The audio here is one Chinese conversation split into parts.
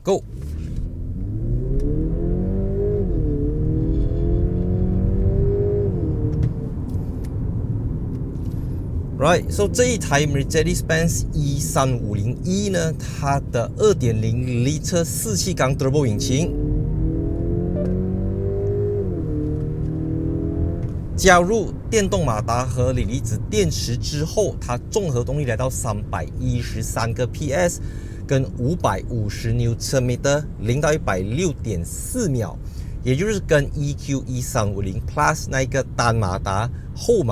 Go。Right, so 这一台 Mercedes-Benz E350e 呢，它的 2.0L 四气缸 Turbo 引擎，加入电动马达和锂离子电池之后，它综合动力来到313个 PS， 跟550 Nm， 0到100 6.4秒，也就是跟 EQE 350 Plus 那一个单马达后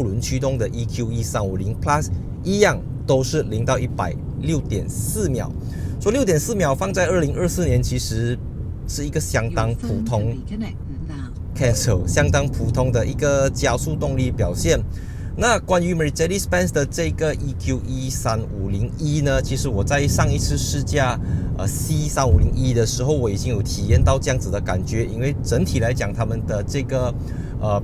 轮驱动的 EQE 350 Plus 一样，都是0到100 6.4秒。说6.4秒放在2024年，其实是一个相当普通。Cancel 相当普通的一个加速动力表现。那关于 Mercedes-Benz 的这个 EQE 350e 呢，其实我在上一次试驾C350e 的时候，我已经有体验到这样子的感觉。因为整体来讲，他们的这个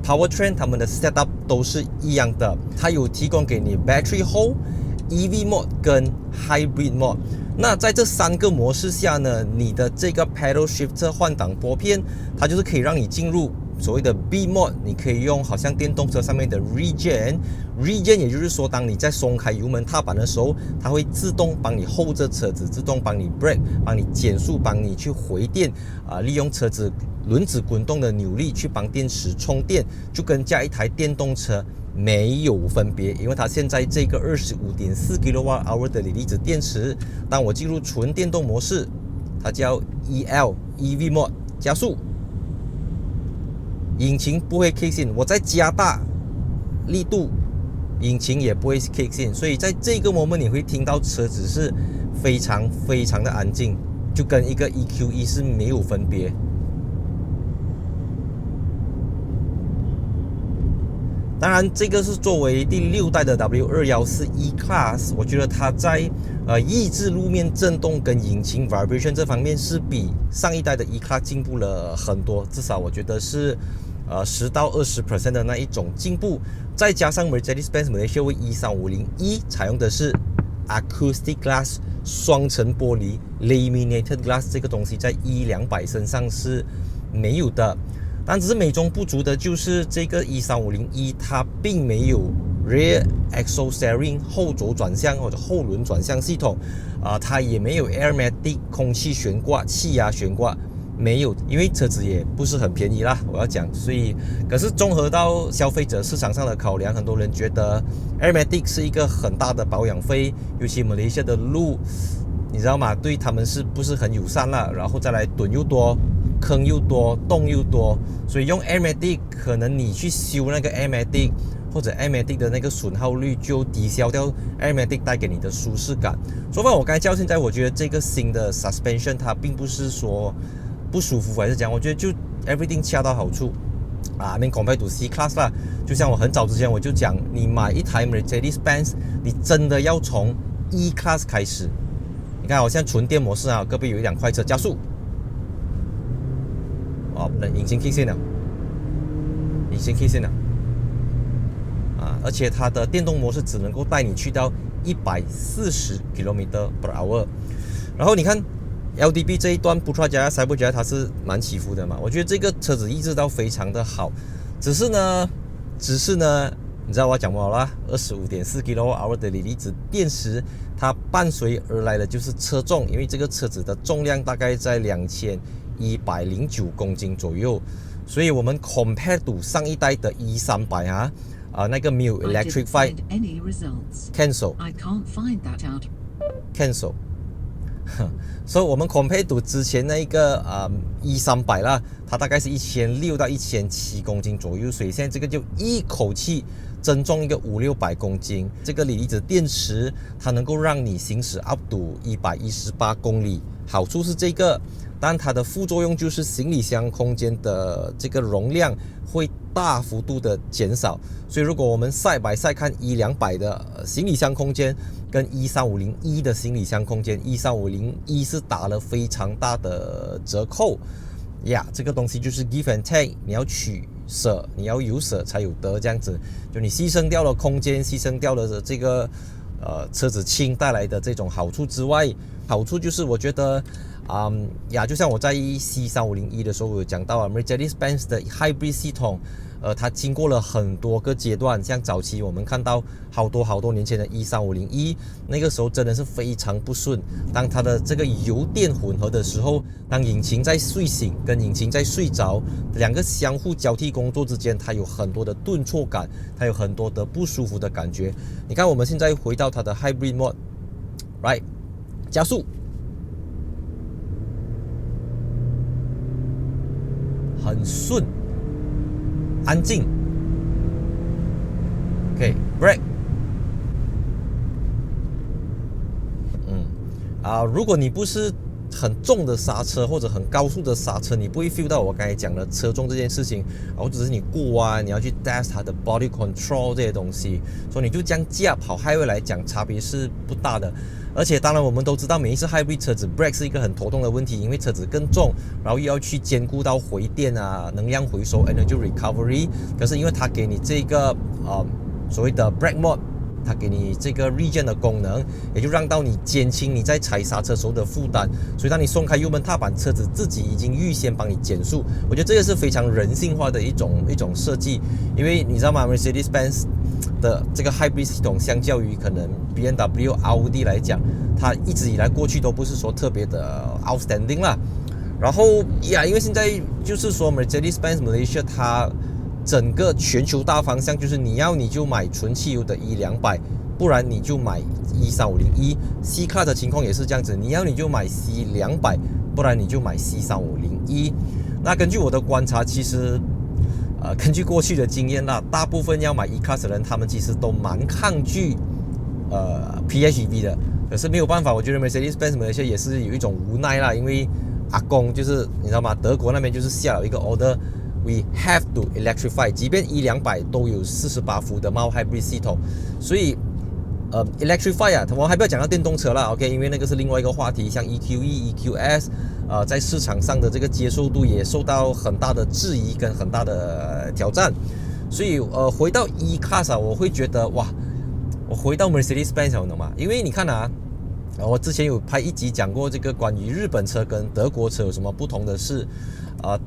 powertrain， 他们的 setup 都是一样的。它有提供给你 Battery Hold、EV Mode 跟 Hybrid Mode。那在这3个模式下呢，你的这个 Pedal Shifter 换挡拨片，它就是可以让你进入所谓的 B Mode， 你可以用好像电动车上面的 Regen， 也就是说，当你在松开油门踏板的时候，它会自动帮你 hold 着车子，自动帮你 brake， 帮你减速，帮你去回电利用车子轮子滚动的扭力去帮电池充电，就跟加一台电动车没有分别。因为它现在这个 25.4 kWh 的锂离子电池，当我进入纯电动模式，它叫 EV Mode 加速，引擎不会 kick in， 我再加大力度，引擎也不会 kick in， 所以在这个 moment 你会听到车子是非常的安静，就跟一个 EQE 是没有分别。当然，这个是作为第6代的 W214 E-Class， 我觉得它在抑制路面震动跟引擎 vibration 这方面是比上一代的 E-Class 进步了很多，至少我觉得是10到20% 的那一种进步。再加上 Mercedes-Benz Malaysia 为 E350e 采用的是 Acoustic Glass 双层玻璃 Laminated Glass， 这个东西在 E200 身上是没有的。但只是美中不足的就是这个 E350e 它并没有 Rear Axle Steering 后轴转向或者后轮转向系统，它也没有 Airmatic 空气悬挂、气压悬挂，没有，因为车子也不是很便宜啦，我要讲。所以，可是综合到消费者市场上的考量，很多人觉得 Airmatic 是一个很大的保养费，尤其马来西亚的路，你知道吗？对他们是不是很友善啦？然后再来墩又多。坑又多，洞又多，所以用 Airmatic 可能你去修那个 Airmatic 或者 Airmatic 的那个损耗率就抵消掉 Airmatic 带给你的舒适感。说白，我刚才叫现在，我觉得这个新的 Suspension 它并不是说不舒服还是讲，我觉得就 everything 恰到好处I mean compared to C Class 啦。就像我很早之前我就讲，你买一台 Mercedes-Benz， 你真的要从 E Class 开始。你看，我现在纯电模式啊，隔壁有一辆快车加速。引擎 kick in 了，引擎 kick in 了而且它的电动模式只能够带你去到140 km/h。然后你看 LDB 这一段 Putra Jaya Cyber Jaya 它是蛮起伏的嘛，我觉得这个车子抑制到非常的好，只是呢，你知道我要讲什么啦 ？25.4 kWh 的锂离子电池，它伴随而来的就是车重，因为这个车子的重量大概在2109公斤左右，所以我们 compare to 上一代的 E300那个没有 electrified cancel， 所以我们 compare to 之前那一个E300啦，它大概是1600到1700公斤左右，所以现在这个就一口气增重一个500-600公斤。这个锂离子电池它能够让你行驶 up to 118公里，好处是这个，但它的副作用就是行李箱空间的这个容量会大幅度的减少。所以如果我们side by side看 E200 的行李箱空间跟 E350e 的行李箱空间， E350e 是打了非常大的折扣呀，这个东西就是 give and take， 你要取舍，你要有舍才有得，这样子就你牺牲掉了空间，牺牲掉了这个车子轻带来的这种好处之外，好处就是我觉得就像我在 C3501 的时候有讲到啊 Mercedes-Benz 的 Hybrid 系统，它经过了很多个阶段，像早期我们看到好多年前的 E3501，那个时候真的是非常不顺。当它的这个油电混合的时候，当引擎在睡醒跟引擎在睡着两个相互交替工作之间，它有很多的顿挫感，它有很多的不舒服的感觉。你看我们现在回到它的 Hybrid Mode， right， 加速。很顺，安静。OK，break。如果你不是很重的刹车或者很高速的刹车，你不会 feel 到我刚才讲的车重这件事情，或者是你过弯，你要去 test 它的 body control 这些东西，所以你就这样驾跑 highway 来讲，差别是不大的。而且当然我们都知道，每一次 hybrid 车子 brake 是一个很头痛的问题，因为车子更重，然后又要去兼顾到回电啊、能量回收 energy recovery。可是因为它给你这个所谓的 brake mode， 它给你这个 regen 的功能，也就让到你减轻你在踩刹车时候的负担。所以当你松开油门踏板，车子自己已经预先帮你减速。我觉得这个是非常人性化的一种设计，因为你知道吗 ，Mercedes-Benz 的这个 hybrid 系统，相较于可能 BMW、Audi 来讲，它一直以来过去都不是说特别的 outstanding 啦。然后因为现在就是说 Mercedes-Benz Malaysia 它整个全球大方向就是你就买纯汽油的E200，不然你就买E3501。C Class 的情况也是这样子，你就买 C200，不然你就买 C3501。那根据我的观察，其实根据过去的经验啦，大部分要买 E-Class 的人，他们其实都蛮抗拒PHEV 的。可是没有办法，我觉得 Mercedes-Benz 那些也是有一种无奈啦，因为阿公就是你知道吗？德国那边就是下了一个 order。We have to electrify， 即便E200都有48伏的 mild hybrid 系统，所以electrify 我们还不要讲到电动车啦 ，OK， 因为那个是另外一个话题。像 EQE、EQS， 在市场上的这个接受度也受到很大的质疑跟很大的挑战。所以回到 E-Class 我会觉得哇，我回到 Mercedes-Benz 你懂吗？因为你看我之前有拍一集讲过这个关于日本车跟德国车有什么不同的事。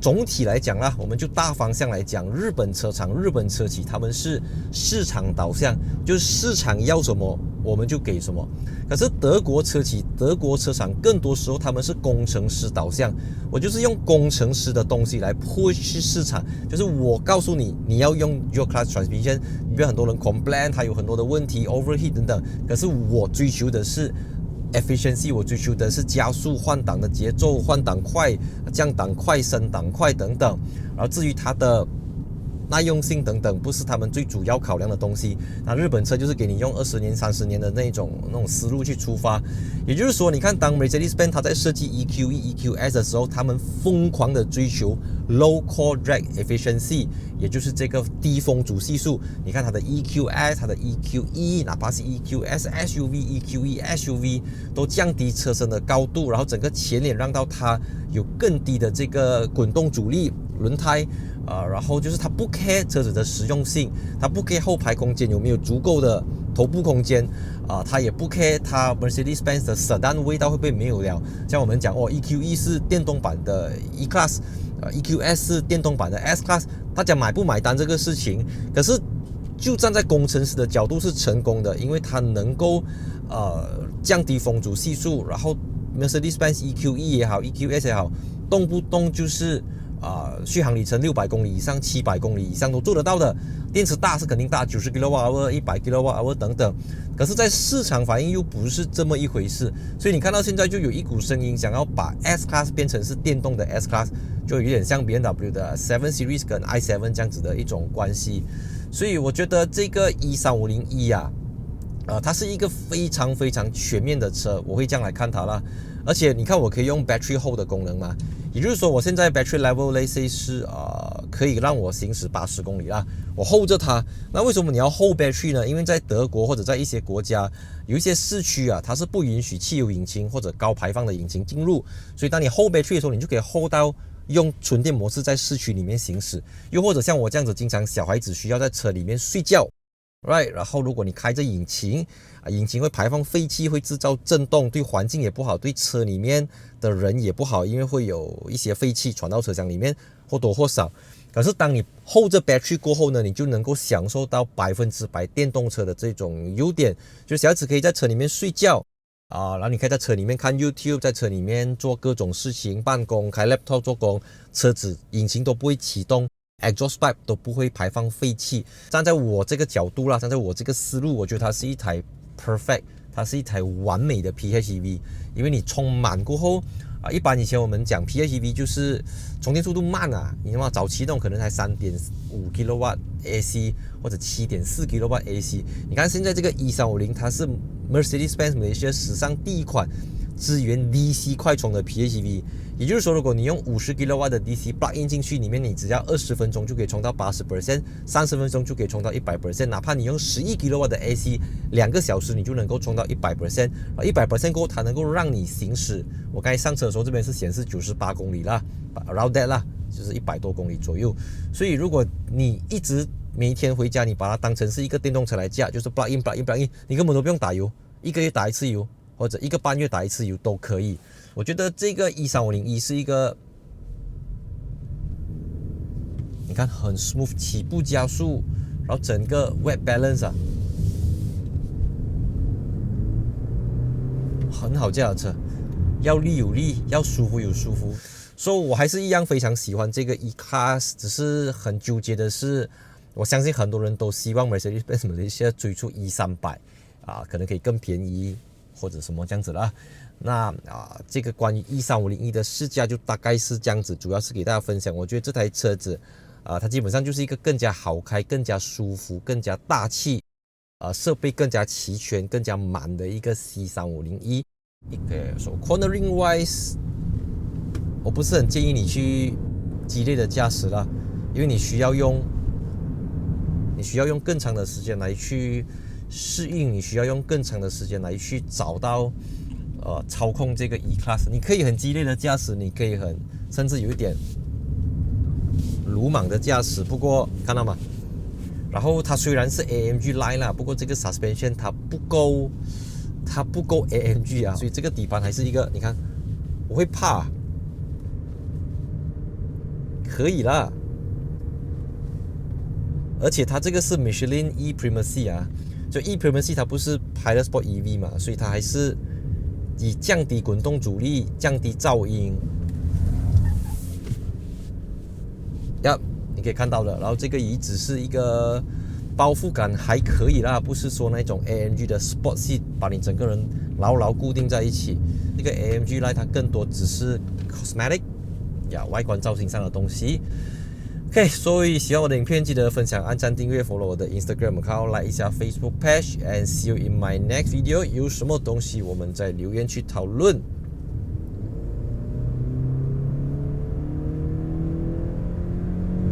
总体来讲啦，我们就大方向来讲，日本车厂、日本车企他们是市场导向，就是市场要什么我们就给什么。可是德国车企、德国车厂更多时候他们是工程师导向，我就是用工程师的东西来 push 市场，就是我告诉你你要用 Dual Clutch Transmission， 因为很多人 complain 它有很多的问题 overheat 等等，可是我追求的是efficiency， 我追求的是加速、换挡的节奏、换挡快、降档快、升档快等等。然后至于它的耐用性等等，不是他们最主要考量的东西。那日本车就是给你用20年、30年的那种思路去出发。也就是说，你看当 Mercedes-Benz 它在设计 EQE、EQS 的时候，他们疯狂的追求 low core drag efficiency， 也就是这个低风阻系数。你看它的 EQS、它的 EQE， 哪怕是 EQS SUV、EQE SUV 都降低车身的高度，然后整个前脸让到它有更低的这个滚动阻力，轮胎。然后就是它不 care 车子的实用性，它不 care 后排空间有没有足够的头部空间，它也不 care 它 Mercedes-Benz 的 sedan 味道会不会没有了。像我们讲EQE 是电动版的 E-Class，EQS 是电动版的 S-Class， 大家买不买单这个事情？可是就站在工程师的角度是成功的，因为它能够降低风阻系数，然后 Mercedes-Benz EQE 也好 ，EQS 也好，动不动就是续航里程600公里以上、700公里以上都做得到的。电池大是肯定大，90 kWh、100 kWh 等等。可是，在市场反应又不是这么一回事。所以你看到现在就有一股声音想要把 S Class 变成是电动的 S Class， 就有点像 BMW 的7 Series 跟 i7 这样子的一种关系。所以我觉得这个E3501它是一个非常非常全面的车，我会这样来看它啦。而且你看，我可以用 battery hold 的功能嘛，也就是说，我现在 battery level let's say 是可以让我行驶80公里啦，我 hold 着它。那为什么你要 hold battery 呢？因为在德国或者在一些国家，有一些市区它是不允许汽油引擎或者高排放的引擎进入，所以当你 hold battery 的时候，你就可以 hold 到用纯电模式在市区里面行驶，又或者像我这样子，经常小孩子需要在车里面睡觉。，right？ 然后如果你开着引擎引擎会排放废气，会制造震动，对环境也不好，对车里面的人也不好，因为会有一些废气传到车厢里面，或多或少。可是当你 hold 着 battery 过后呢，你就能够享受到100%电动车的这种优点，就是小孩子可以在车里面睡觉然后你可以在车里面看 YouTube， 在车里面做各种事情，办公，开 laptop 做工，车子引擎都不会启动，exhaust pipe 都不会排放废气。站在我这个角度啦，站在我这个思路，我觉得它是一台 perfect， 它是一台完美的 PHEV， 因为你充满过后一般以前我们讲 PHEV 就是充电速度慢你知道吗？早期那种可能才 3.5 kW AC 或者 7.4 kW AC。你看现在这个E350，它是 Mercedes-Benz Malaysia 史上第一款支援 DC 快充的 PHEV， 也就是说，如果你用50 kW 的 DC plug in 进去，里面你只要20分钟就可以充到 80%， 30分钟就可以充到 100%， 哪怕你用11 kW 的 AC， 2个小时你就能够充到 100%， 100% 过后它能够让你行驶，我刚才上车的时候这边是显示98公里啦 ，around that 啦，就是100多公里左右。所以如果你一直每一天回家，你把它当成是一个电动车来驾，就是 plug in， 你根本都不用打油，1个月打一次油，或者1个半月打一次油都可以。我觉得这个E350E是一个，你看很 smooth， 起步加速，然后整个 weight balance 很好驾的车，要力有力，要舒服有舒服。所以我还是一样非常喜欢这个 E-Class， 只是很纠结的是，我相信很多人都希望 Mercedes-Benz Malaysia 追出 E300可能可以更便宜或者什么这样子啦。那这个关于 E350E 的试驾就大概是这样子，主要是给大家分享。我觉得这台车子它基本上就是一个更加好开、更加舒服、更加大气设备更加齐全、更加满的一个 C350E。So cornering wise， 我不是很建议你去激烈的驾驶啦，因为你需要用更长的时间来去适应，你需要用更长的时间来去找到操控这个 E-Class。 你可以很激烈的驾驶，你可以甚至有一点鲁莽的驾驶，不过看到吗？然后它虽然是 AMG line 啦，不过这个 suspension 它不够 AMG 所以这个底盘还是一个，你看我会怕，可以啦。而且它这个是 Michelin E Primacy就 E Primacy 它不是 Pilot Sport EV 嘛，所以它还是以降低滚动阻力、降低噪音你可以看到了。然后这个也只是一个包覆感还可以啦，不是说那种 AMG 的 Sport Seat 把你整个人牢牢固定在一起。这个 AMG Line 它更多只是 cosmetic 外观造型上的东西。OK， 所以喜欢我的影片记得分享、按赞、订阅 ，follow 我的 Instagram account， like 一下 Facebook page，and see you in my next video。有什么东西我们在留言区讨论。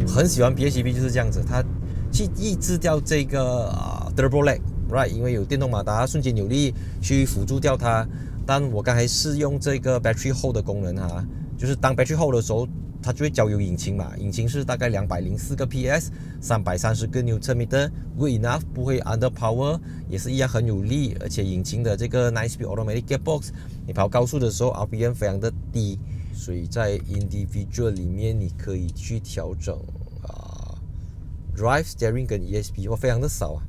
很喜欢 PHEV 就是这样子，它去抑制掉这个turbo lag，right？ 因为有电动马达瞬间扭力去辅助掉它。但我刚才是用这个 battery hold 的功能就是当 battery hold 的时候，它就会交由引擎嘛，引擎是大概204个 PS， 330个 Nm，good enough， 不会 under power， 也是一样很有力，而且引擎的这个 9 speed automatic gearbox， 你跑高速的时候 RPM 非常的低，所以在 individual 里面你可以去调整drive steering 跟 ESP， 非常的少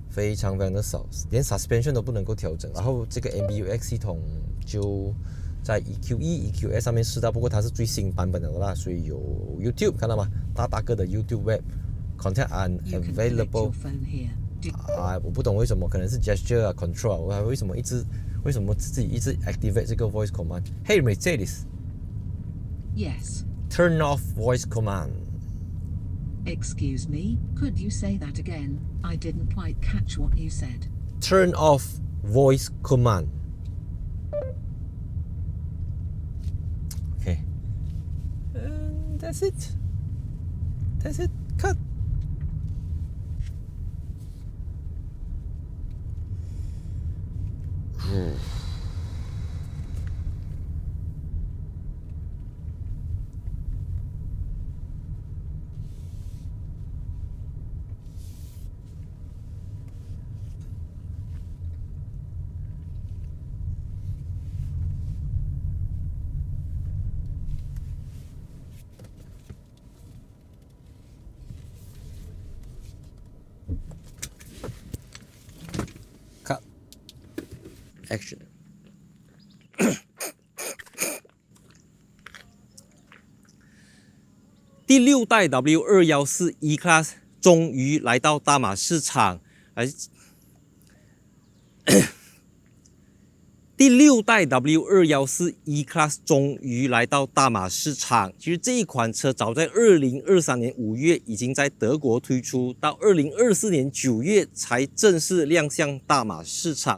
非常的少，连 suspension 都不能够调整。然后这个 MBUX 系统就在 EQE、EQS 上面试到，不过它是最新版本的啦，所以有 YouTube 看到吗？大个的 YouTube web content unavailable 我不懂为什么，可能是 gesture control， 我为什么自己一直 activate 这个 voice command？ Hey Mercedes， Yes. Turn off voice command. Excuse me, could you say that again? I didn't quite catch what you said. Turn off voice command. Okay. And that's it. Cut. Action。第6代 W214 E-Class 终于来到大马市场，第6代 W214 E-Class 终于来到大马市场。其实这一款车早在2023年5月已经在德国推出，到2024年9月才正式亮相大马市场。